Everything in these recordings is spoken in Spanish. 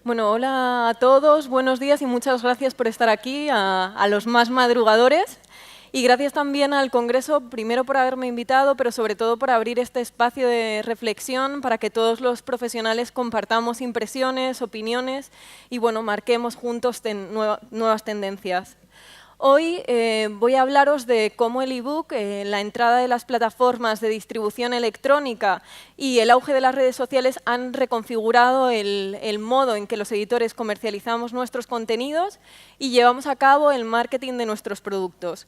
Bueno, hola a todos, buenos días y muchas gracias por estar aquí, a los más madrugadores. Y gracias también al Congreso, primero por haberme invitado, pero sobre todo por abrir este espacio de reflexión para que todos los profesionales compartamos impresiones, opiniones y bueno, marquemos juntos nuevas tendencias. Hoy voy a hablaros de cómo el ebook, la entrada de las plataformas de distribución electrónica y el auge de las redes sociales han reconfigurado el modo en que los editores comercializamos nuestros contenidos y llevamos a cabo el marketing de nuestros productos.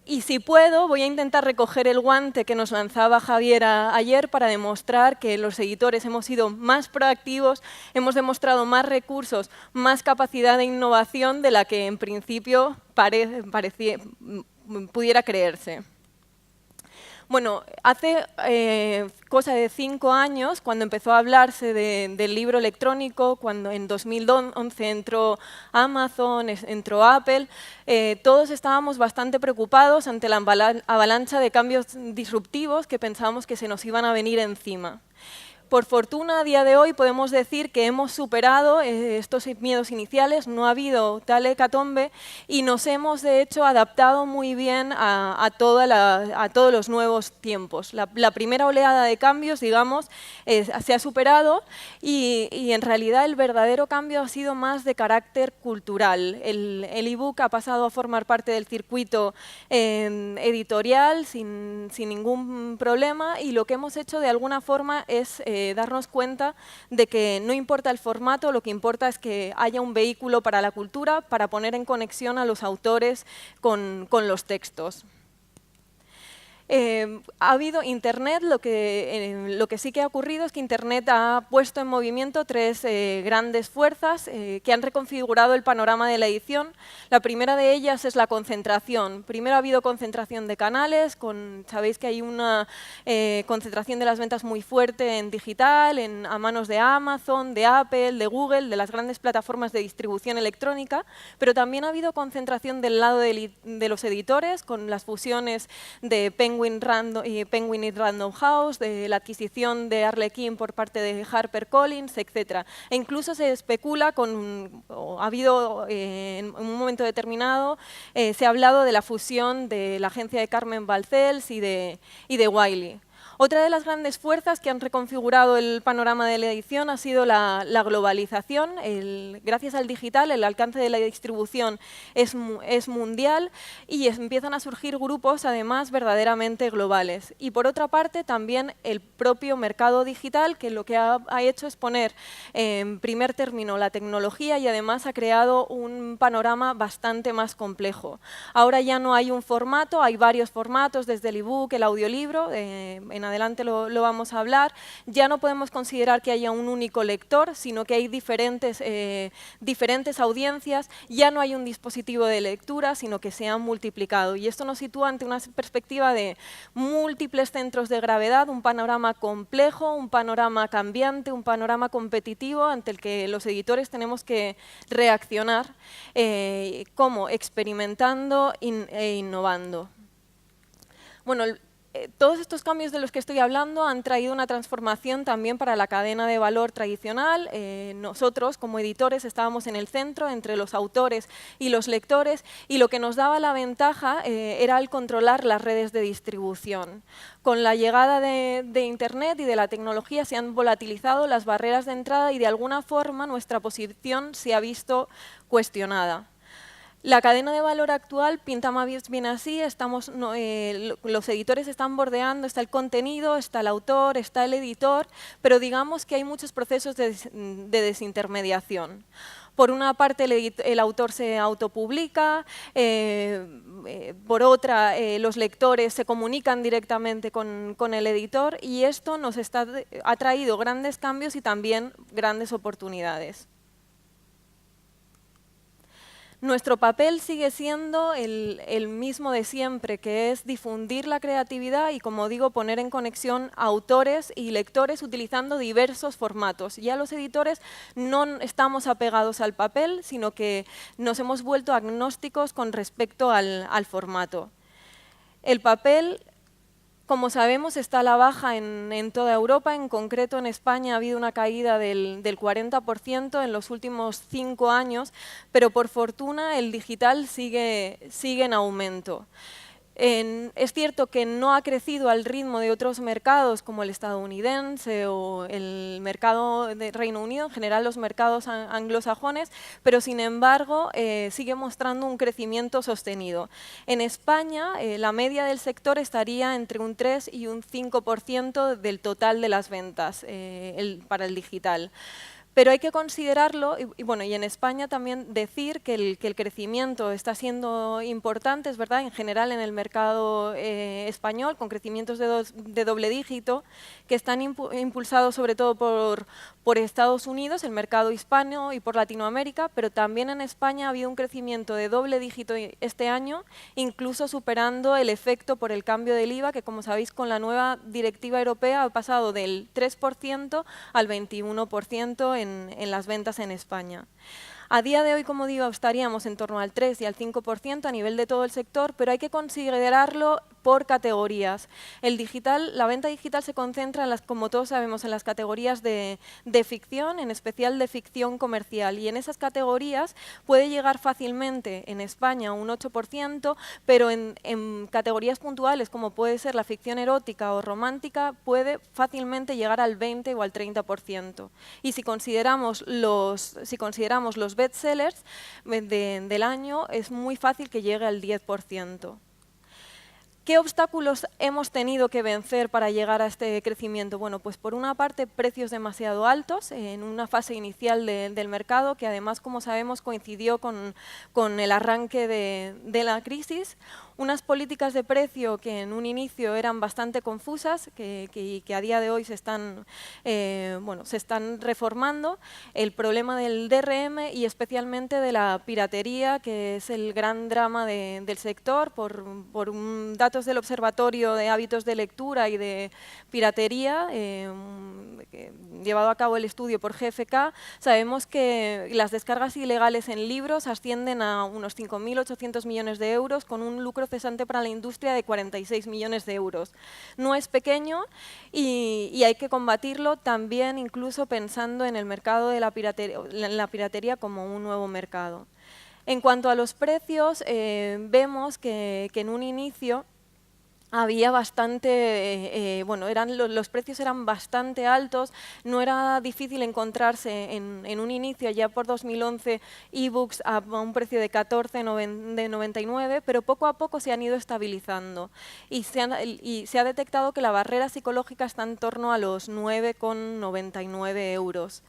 Y si puedo, voy a intentar recoger el guante que nos lanzaba Javier ayer para demostrar que los editores hemos sido más proactivos, hemos demostrado más recursos, más capacidad de innovación de la que en principio pudiera creerse. Bueno, hace cosa de 5 años, cuando empezó a hablarse del libro electrónico, cuando en 2011 entró Amazon, entró Apple, todos estábamos bastante preocupados ante la avalancha de cambios disruptivos que pensábamos que se nos iban a venir encima. Por fortuna, a día de hoy podemos decir que hemos superado estos miedos iniciales, no ha habido tal hecatombe y nos hemos, de hecho, adaptado muy bien a todos los nuevos tiempos. La primera oleada de cambios, digamos, se ha superado y en realidad el verdadero cambio ha sido más de carácter cultural. El ebook ha pasado a formar parte del circuito editorial sin ningún problema y lo que hemos hecho de alguna forma es darnos cuenta de que no importa el formato, lo que importa es que haya un vehículo para la cultura, para poner en conexión a los autores con los textos. Ha habido Internet, lo que sí que ha ocurrido es que Internet ha puesto en movimiento tres grandes fuerzas que han reconfigurado el panorama de la edición. La primera de ellas es la concentración. Primero ha habido concentración de canales, sabéis que hay una concentración de las ventas muy fuerte en digital, a manos de Amazon, de Apple, de Google, de las grandes plataformas de distribución electrónica, pero también ha habido concentración del lado de los editores, con las fusiones de Penguin y Random House, de la adquisición de Arlequin por parte de HarperCollins, etc. E incluso se especula ha habido en un momento determinado, se ha hablado de la fusión de la agencia de Carmen Balcells y de Wiley. Otra de las grandes fuerzas que han reconfigurado el panorama de la edición ha sido la globalización. Gracias al digital, el alcance de la distribución es mundial y empiezan a surgir grupos, además, verdaderamente globales. Y por otra parte, también el propio mercado digital, que lo que ha hecho es poner en primer término la tecnología y además ha creado un panorama bastante más complejo. Ahora ya no hay un formato, hay varios formatos, desde el ebook, el audiolibro, en adelante lo vamos a hablar. Ya no podemos considerar que haya un único lector, sino que hay diferentes audiencias. Ya no hay un dispositivo de lectura, sino que se han multiplicado. Y esto nos sitúa ante una perspectiva de múltiples centros de gravedad, un panorama complejo, un panorama cambiante, un panorama competitivo ante el que los editores tenemos que reaccionar, como experimentando e innovando. Bueno, todos estos cambios de los que estoy hablando han traído una transformación también para la cadena de valor tradicional. Nosotros, como editores, estábamos en el centro entre los autores y los lectores y lo que nos daba la ventaja era el controlar las redes de distribución. Con la llegada de Internet y de la tecnología se han volatilizado las barreras de entrada y de alguna forma nuestra posición se ha visto cuestionada. La cadena de valor actual pinta más bien así, los editores están bordeando, está el contenido, está el autor, está el editor, pero digamos que hay muchos procesos de desintermediación. Por una parte, el autor se autopublica, por otra, los lectores se comunican directamente con el editor y esto ha traído grandes cambios y también grandes oportunidades. Nuestro papel sigue siendo el mismo de siempre, que es difundir la creatividad y, como digo, poner en conexión autores y lectores utilizando diversos formatos. Ya los editores no estamos apegados al papel, sino que nos hemos vuelto agnósticos con respecto al formato. El papel como sabemos, está a la baja en toda Europa. En concreto, en España ha habido una caída del 40% en los últimos 5 años, pero por fortuna el digital sigue en aumento. Es cierto que no ha crecido al ritmo de otros mercados como el estadounidense o el mercado de Reino Unido, en general los mercados anglosajones, pero sin embargo sigue mostrando un crecimiento sostenido. En España la media del sector estaría entre un 3 y un 5% del total de las ventas para el digital. Pero hay que considerarlo, y en España también decir que el crecimiento está siendo importante, es verdad, en general en el mercado español, con crecimientos de doble dígito, que están impulsados sobre todo por Estados Unidos, el mercado hispano, y por Latinoamérica, pero también en España ha habido un crecimiento de doble dígito este año, incluso superando el efecto por el cambio del IVA, que como sabéis con la nueva directiva europea ha pasado del 3% al 21% en las ventas en España. A día de hoy, como digo, estaríamos en torno al 3 y al 5% a nivel de todo el sector, pero hay que considerarlo por categorías. La venta digital se concentra, como todos sabemos, en las categorías de ficción, en especial de ficción comercial, y en esas categorías puede llegar fácilmente en España a un 8%, pero en categorías puntuales, como puede ser la ficción erótica o romántica, puede fácilmente llegar al 20 o al 30%. Y si consideramos los bestsellers del año, es muy fácil que llegue al 10%. ¿Qué obstáculos hemos tenido que vencer para llegar a este crecimiento? Bueno, pues por una parte, precios demasiado altos en una fase inicial del mercado, que además, como sabemos, coincidió con el arranque de la crisis. Unas políticas de precio que en un inicio eran bastante confusas, que a día de hoy se están reformando. El problema del DRM y especialmente de la piratería, que es el gran drama del sector, por datos del Observatorio de Hábitos de Lectura y de Piratería, llevado a cabo el estudio por GfK, sabemos que las descargas ilegales en libros ascienden a unos 5.800 millones de euros, con un lucro cesante para la industria de 46 millones de euros. No es pequeño y hay que combatirlo también, incluso pensando en el mercado de la piratería como un nuevo mercado. En cuanto a los precios, vemos que en un inicio había bastante, los precios eran bastante altos, no era difícil encontrarse en un inicio, ya por 2011, ebooks a un precio de 14,99, pero poco a poco se han ido estabilizando y se ha detectado que la barrera psicológica está en torno a los 9,99 euros.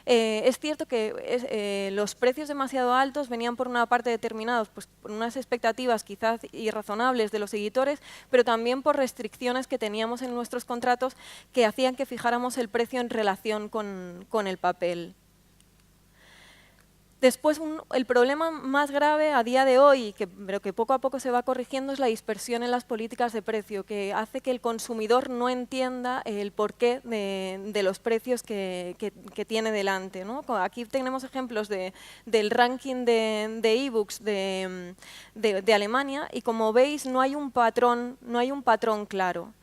Es cierto que los precios demasiado altos venían por una parte determinados pues, por unas expectativas quizás irrazonables de los editores, pero también por restricciones que teníamos en nuestros contratos que hacían que fijáramos el precio en relación con el papel. Después, el problema más grave a día de hoy, pero que poco a poco se va corrigiendo, es la dispersión en las políticas de precio, que hace que el consumidor no entienda el porqué de los precios que tiene delante, ¿no? Aquí tenemos ejemplos del ranking de ebooks de Alemania y, como veis, no hay un patrón claro.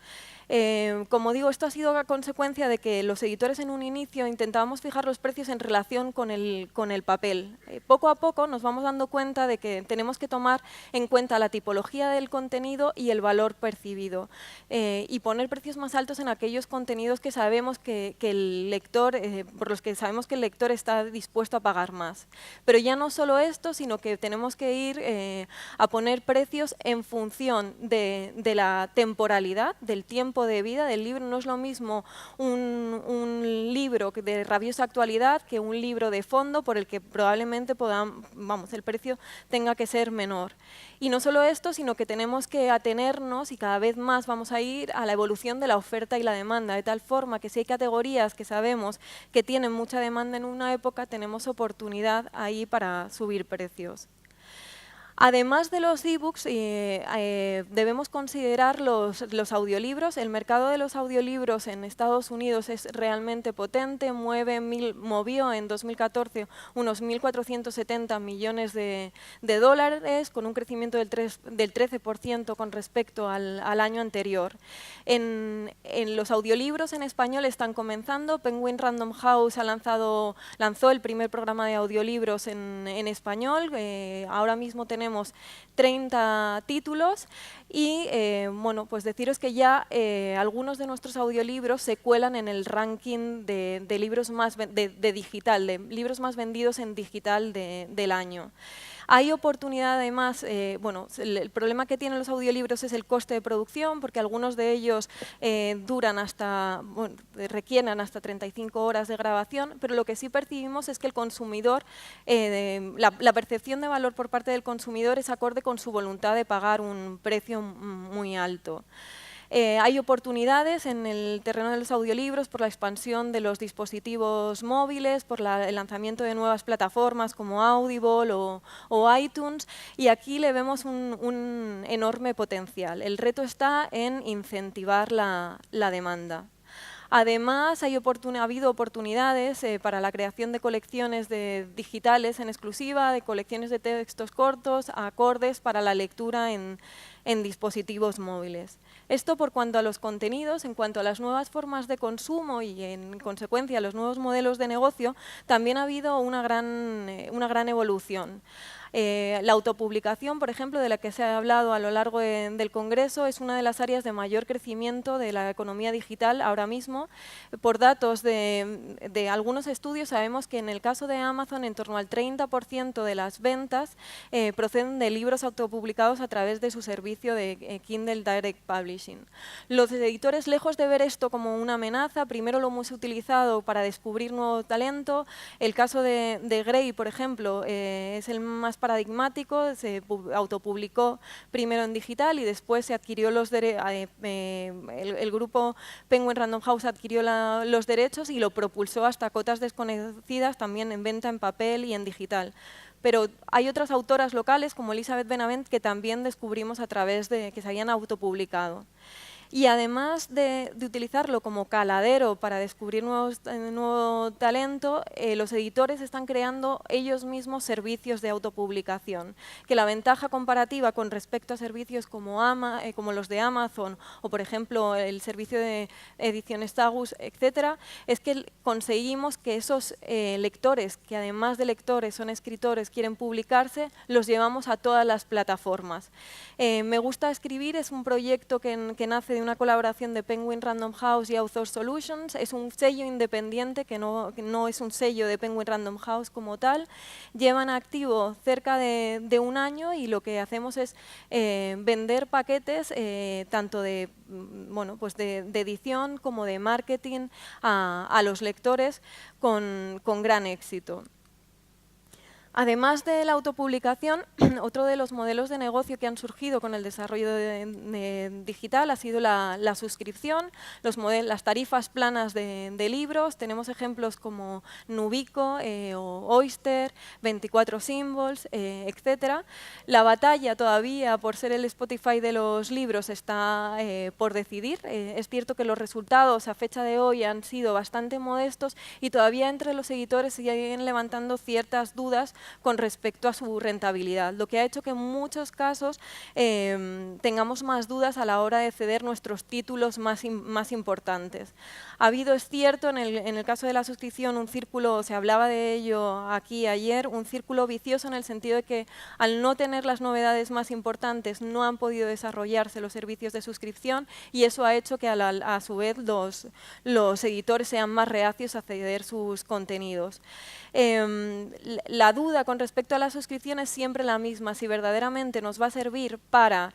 Como digo, esto ha sido a consecuencia de que los editores en un inicio intentábamos fijar los precios en relación con el papel. Poco a poco nos vamos dando cuenta de que tenemos que tomar en cuenta la tipología del contenido y el valor percibido y poner precios más altos en aquellos contenidos que sabemos que el lector, por los que sabemos que el lector está dispuesto a pagar más. Pero ya no solo esto, sino que tenemos que ir a poner precios en función de la temporalidad, del tiempo de vida del libro. No es lo mismo un libro de rabiosa actualidad que un libro de fondo por el que probablemente el precio tenga que ser menor. Y no solo esto, sino que tenemos que atenernos, y cada vez más vamos a ir a la evolución de la oferta y la demanda, de tal forma que si hay categorías que sabemos que tienen mucha demanda en una época, tenemos oportunidad ahí para subir precios. Además de los ebooks, debemos considerar los audiolibros. El mercado de los audiolibros en Estados Unidos es realmente potente, movió en 2014 unos 1.470 millones de dólares, con un crecimiento del 13% con respecto al año anterior. En los audiolibros en español están comenzando. Penguin Random House lanzó el primer programa de audiolibros en español. Ahora mismo tenemos 30 títulos y bueno, pues deciros que ya algunos de nuestros audiolibros se cuelan en el ranking de libros digital, de libros más vendidos en digital del año. Hay oportunidad además, bueno, el problema que tienen los audiolibros es el coste de producción, porque algunos de ellos requieren hasta 35 horas de grabación, pero lo que sí percibimos es que el consumidor, la percepción de valor por parte del consumidor es acorde con su voluntad de pagar un precio muy alto. Hay oportunidades en el terreno de los audiolibros por la expansión de los dispositivos móviles, por el lanzamiento de nuevas plataformas como Audible o iTunes, y aquí le vemos un enorme potencial. El reto está en incentivar la demanda. Además, ha habido oportunidades para la creación de colecciones digitales en exclusiva, de colecciones de textos cortos, acordes para la lectura en dispositivos móviles. Esto por cuanto a los contenidos. En cuanto a las nuevas formas de consumo y, en consecuencia, los nuevos modelos de negocio, también ha habido una gran evolución. La autopublicación, por ejemplo, de la que se ha hablado a lo largo del Congreso, es una de las áreas de mayor crecimiento de la economía digital ahora mismo. Por datos de algunos estudios, sabemos que en el caso de Amazon, en torno al 30% de las ventas proceden de libros autopublicados a través de su servicio de Kindle Direct Publishing. Los editores, lejos de ver esto como una amenaza, primero lo hemos utilizado para descubrir nuevo talento. El caso de Gray, por ejemplo, es el más paradigmático. Se autopublicó primero en digital y después se adquirió el grupo Penguin Random House adquirió los derechos y lo propulsó hasta cotas desconocidas, también en venta en papel y en digital. Pero hay otras autoras locales, como Elizabeth Benavent, que también descubrimos a través de que se habían autopublicado. Y además de utilizarlo como caladero para descubrir nuevo talento, los editores están creando ellos mismos servicios de autopublicación, que la ventaja comparativa con respecto a servicios como los de Amazon o, por ejemplo, el servicio de ediciones Tagus, etcétera, es que conseguimos que esos lectores, que además de lectores son escritores, quieren publicarse, los llevamos a todas las plataformas. Me gusta escribir es un proyecto que nace de una colaboración de Penguin Random House y Author Solutions. Es un sello independiente que no es un sello de Penguin Random House como tal. Llevan activo cerca de un año y lo que hacemos es vender paquetes tanto de edición como de marketing a los lectores con gran éxito. Además de la autopublicación, otro de los modelos de negocio que han surgido con el desarrollo digital ha sido la suscripción, las tarifas planas de libros. Tenemos ejemplos como Nubico o Oyster, 24 Symbols, etc. La batalla todavía por ser el Spotify de los libros está por decidir. Es cierto que los resultados a fecha de hoy han sido bastante modestos y todavía entre los editores siguen levantando ciertas dudas con respecto a su rentabilidad, lo que ha hecho que en muchos casos tengamos más dudas a la hora de ceder nuestros títulos más importantes. Ha habido, es cierto, en el caso de la suscripción, un círculo, se hablaba de ello aquí ayer, un círculo vicioso en el sentido de que al no tener las novedades más importantes no han podido desarrollarse los servicios de suscripción y eso ha hecho que a su vez los editores sean más reacios a ceder sus contenidos. La duda con respecto a la suscripción es siempre la misma, si verdaderamente nos va a servir para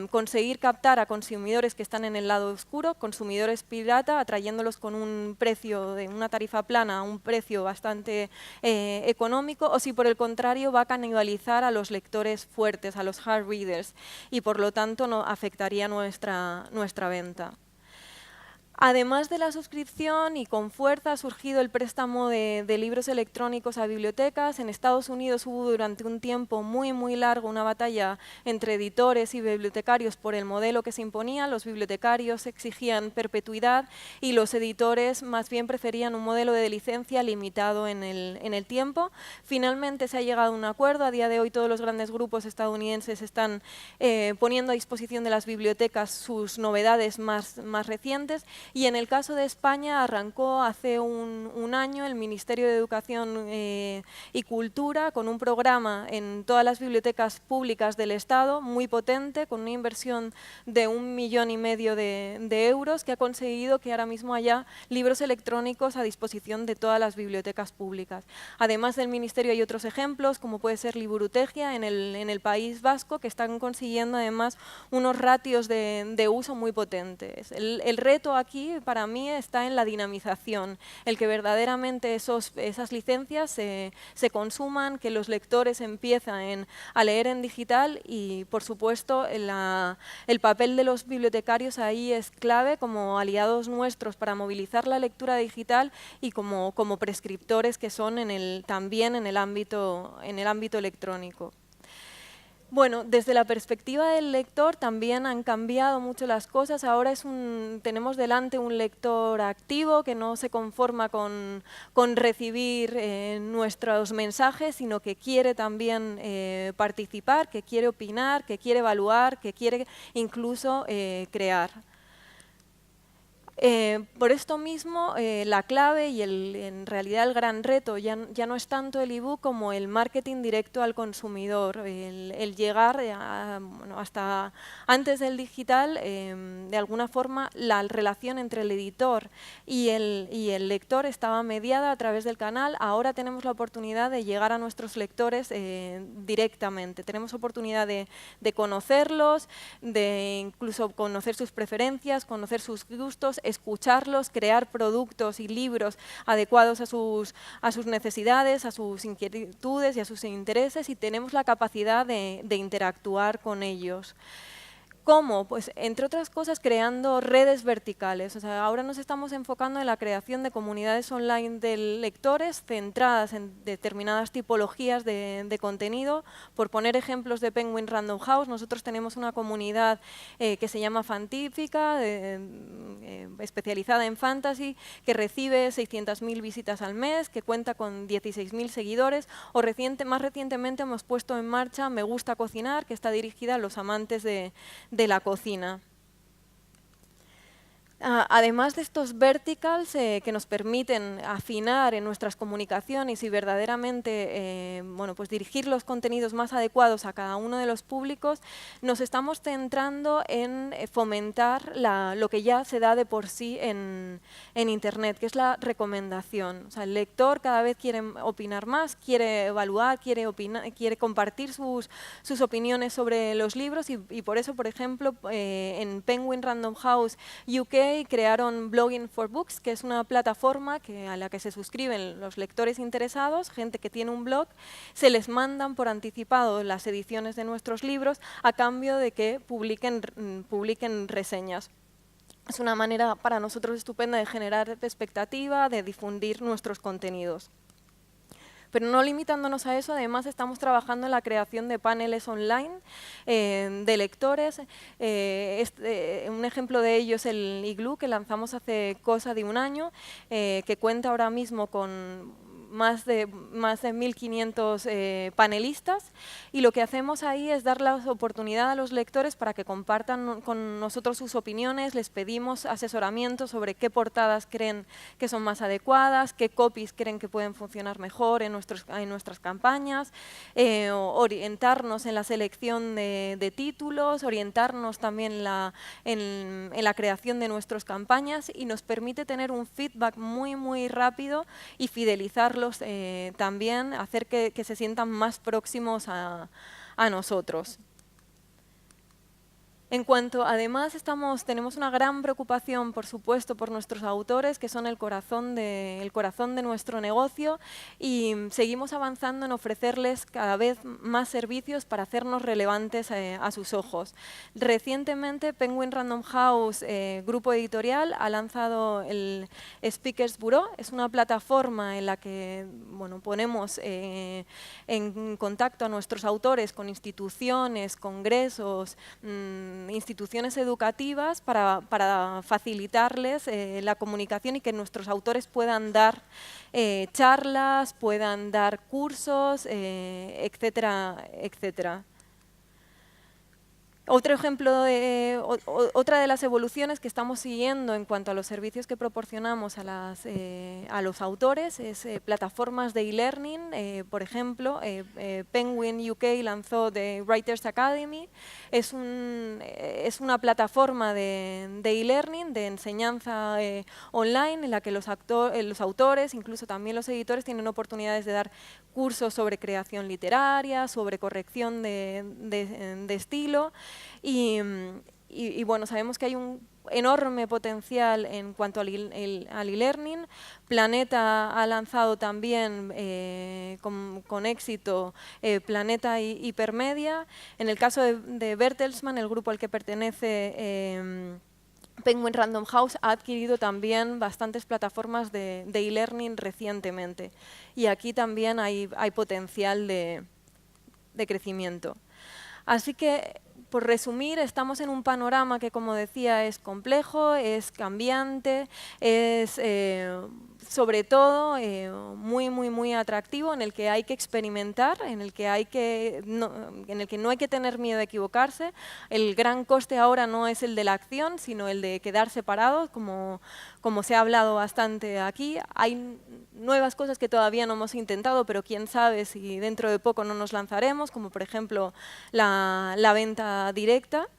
conseguir captar a consumidores que están en el lado oscuro, consumidores pirata, atrayéndolos con un precio de una tarifa plana a un precio bastante económico, o si por el contrario va a canibalizar a los lectores fuertes, a los hard readers, y por lo tanto no afectaría nuestra venta. Además de la suscripción y con fuerza ha surgido el préstamo de libros electrónicos a bibliotecas. En Estados Unidos hubo durante un tiempo muy largo una batalla entre editores y bibliotecarios por el modelo que se imponía. Los bibliotecarios exigían perpetuidad y los editores más bien preferían un modelo de licencia limitado en el tiempo. Finalmente se ha llegado a un acuerdo. A día de hoy todos los grandes grupos estadounidenses están poniendo a disposición de las bibliotecas sus novedades más recientes. Y en el caso de España arrancó hace un año el Ministerio de Educación y Cultura con un programa en todas las bibliotecas públicas del Estado muy potente, con una inversión de 1,5 millones de euros, que ha conseguido que ahora mismo haya libros electrónicos a disposición de todas las bibliotecas públicas. Además del Ministerio hay otros ejemplos, como puede ser Liburutegia en el País Vasco, que están consiguiendo además unos ratios de uso muy potentes. El reto aquí para mí está en la dinamización, el que verdaderamente esas licencias se consuman, que los lectores empiezan a leer en digital y, por supuesto, el papel de los bibliotecarios ahí es clave como aliados nuestros para movilizar la lectura digital y como prescriptores que son también en el ámbito electrónico. Bueno, desde la perspectiva del lector también han cambiado mucho las cosas. Ahora tenemos delante un lector activo que no se conforma con recibir nuestros mensajes, sino que quiere también participar, que quiere opinar, que quiere evaluar, que quiere incluso crear. Por esto mismo, la clave y en realidad el gran reto ya no es tanto el ebook como el marketing directo al consumidor, el llegar hasta antes del digital. De alguna forma la relación entre el editor y el lector estaba mediada a través del canal. Ahora tenemos la oportunidad de llegar a nuestros lectores directamente, tenemos oportunidad de conocerlos, de incluso conocer sus preferencias, conocer sus gustos, escucharlos, crear productos y libros adecuados a sus necesidades, a sus inquietudes y a sus intereses, y tenemos la capacidad de interactuar con ellos. ¿Cómo? Pues, entre otras cosas, creando redes verticales. O sea, ahora nos estamos enfocando en la creación de comunidades online de lectores centradas en determinadas tipologías de contenido. Por poner ejemplos de Penguin Random House, nosotros tenemos una comunidad que se llama Fantífica, especializada en fantasy, que recibe 600.000 visitas al mes, que cuenta con 16.000 seguidores, o más recientemente hemos puesto en marcha Me Gusta Cocinar, que está dirigida a los amantes de la cocina. Además de estos verticals que nos permiten afinar en nuestras comunicaciones y verdaderamente pues dirigir los contenidos más adecuados a cada uno de los públicos, nos estamos centrando en fomentar lo que ya se da de por sí en Internet, que es la recomendación. O sea, el lector cada vez quiere opinar más, quiere evaluar, quiere compartir sus opiniones sobre los libros y por eso, por ejemplo, en Penguin Random House UK crearon Blogging for Books, que es una plataforma a la que se suscriben los lectores interesados, gente que tiene un blog, se les mandan por anticipado las ediciones de nuestros libros a cambio de que publiquen reseñas. Es una manera para nosotros estupenda de generar expectativa, de difundir nuestros contenidos. Pero no limitándonos a eso, además estamos trabajando en la creación de paneles online de lectores. Un ejemplo de ello es el Igloo, que lanzamos hace cosa de un año, que cuenta ahora mismo con más de 1.500 panelistas, y lo que hacemos ahí es dar la oportunidad a los lectores para que compartan con nosotros sus opiniones. Les pedimos asesoramiento sobre qué portadas creen que son más adecuadas, qué copies creen que pueden funcionar mejor en nuestras campañas, orientarnos en la selección de títulos, orientarnos también en la creación de nuestras campañas, y nos permite tener un feedback muy rápido y fidelizarlos también, hacer que se sientan más próximos a nosotros. En cuanto, además, tenemos una gran preocupación, por supuesto, por nuestros autores, que son el corazón de nuestro negocio, y seguimos avanzando en ofrecerles cada vez más servicios para hacernos relevantes a sus ojos. Recientemente, Penguin Random House, grupo editorial, ha lanzado el Speakers Bureau. Es una plataforma en la que ponemos en contacto a nuestros autores con instituciones, congresos, instituciones educativas para facilitarles la comunicación y que nuestros autores puedan dar charlas, puedan dar cursos, etcétera, etcétera. Otro ejemplo otra de las evoluciones que estamos siguiendo en cuanto a los servicios que proporcionamos a los autores es plataformas de e-learning. Por ejemplo, Penguin UK lanzó The Writers Academy. Es una plataforma de e-learning, de enseñanza online, en la que los autores, incluso también los editores, tienen oportunidades de dar cursos sobre creación literaria, sobre corrección de estilo. Y bueno, sabemos que hay un enorme potencial en cuanto al e-learning. Planeta ha lanzado también con éxito Planeta Hipermedia. En el caso de Bertelsmann, el grupo al que pertenece Penguin Random House, ha adquirido también bastantes plataformas de e-learning recientemente. Y aquí también hay potencial de crecimiento. Así que, por resumir, estamos en un panorama que, como decía, es complejo, es cambiante, es sobre todo muy atractivo, en el que hay que experimentar, en el que no hay que tener miedo de equivocarse. El gran coste ahora no es el de la acción, sino el de quedarse parados, como se ha hablado bastante aquí. Hay nuevas cosas que todavía no hemos intentado, pero quién sabe si dentro de poco no nos lanzaremos, como por ejemplo la venta directa.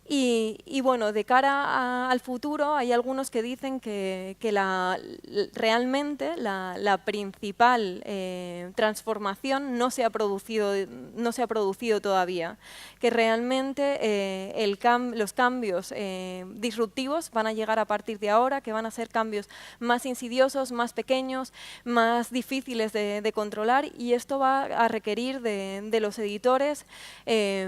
Y bueno, de cara al futuro, hay algunos que dicen que realmente la principal transformación no se ha producido todavía, que realmente los cambios disruptivos van a llegar a partir de ahora, que van a ser cambios más insidiosos, más pequeños, más difíciles de controlar, y esto va a requerir de los editores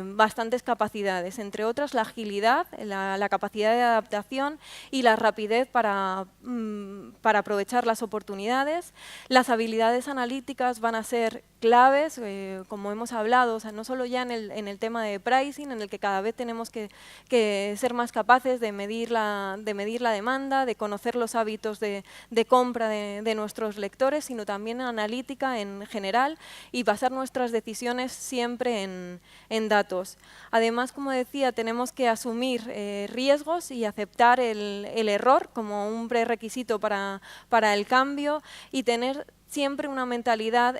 bastantes capacidades, entre otras la agilidad, la capacidad de adaptación y la rapidez para aprovechar las oportunidades. Las habilidades analíticas van a ser claves, como hemos hablado, o sea, no solo ya en el tema de pricing, en el que cada vez tenemos que ser más capaces de medir la demanda, de conocer los hábitos de compra de nuestros lectores, sino también en analítica en general, y basar nuestras decisiones siempre en datos. Además, como decía, tenemos que asumir riesgos y aceptar el error como un prerequisito para el cambio, y tener siempre una mentalidad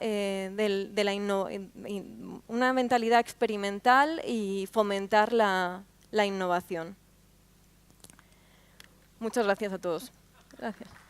una mentalidad experimental y fomentar la innovación. Muchas gracias a todos. Gracias.